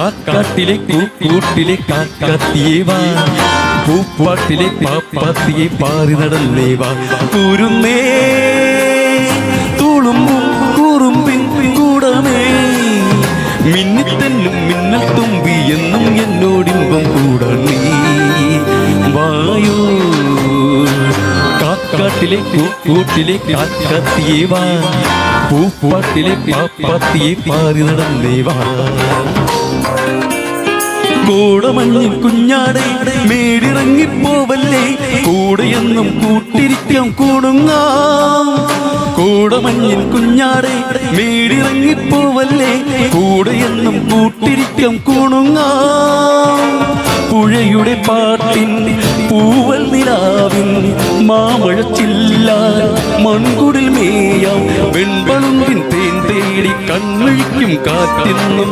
കാക്കാട്ടിലെ കൂട്ടിലെ കാക്കാത്തിയേവാ പൂപ്പാട്ടിലെ പാപ്പാത്തിയെ പാറി നടന്നേവാ കുരുന്നേ തുളുമ്പും കുറുമ്പിൻ കൂടമേ മിന്നിത്തെന്നും മിന്നൽ തുമ്പി എന്നും എന്നോടിമ്പം കൂടണേ വായോ കാക്കാട്ടിലെ കൂട്ടിലെ കാക്കാത്തിയേവാ പൂപ്പാട്ടിലെ പാപ്പാത്തിയെ പാറി നടന്നേവാ കോടമഞ്ഞിൻ കുഞ്ഞാടെ മേടിറങ്ങിപ്പോവല്ലേ കൂടെയെന്നും കൂട്ടിരിക്കാം കൂടുങ്ങാം കോടമഞ്ഞിൻ കുഞ്ഞാടെ മേടിറങ്ങിപ്പോവല്ലേ കൂടെയെന്നും കൂട്ടിരിക്കാം കൂടുങ്ങാം പുഴയുടെ പാട്ടിൻ പൂവൽ നിലാവിൻ മാമഴച്ചില്ല മൺകുടിൽ മേയാം വെൺപളുങ്കിൻ തേൻ തേടി കണ്ണഴിക്കും കാറ്റെന്നും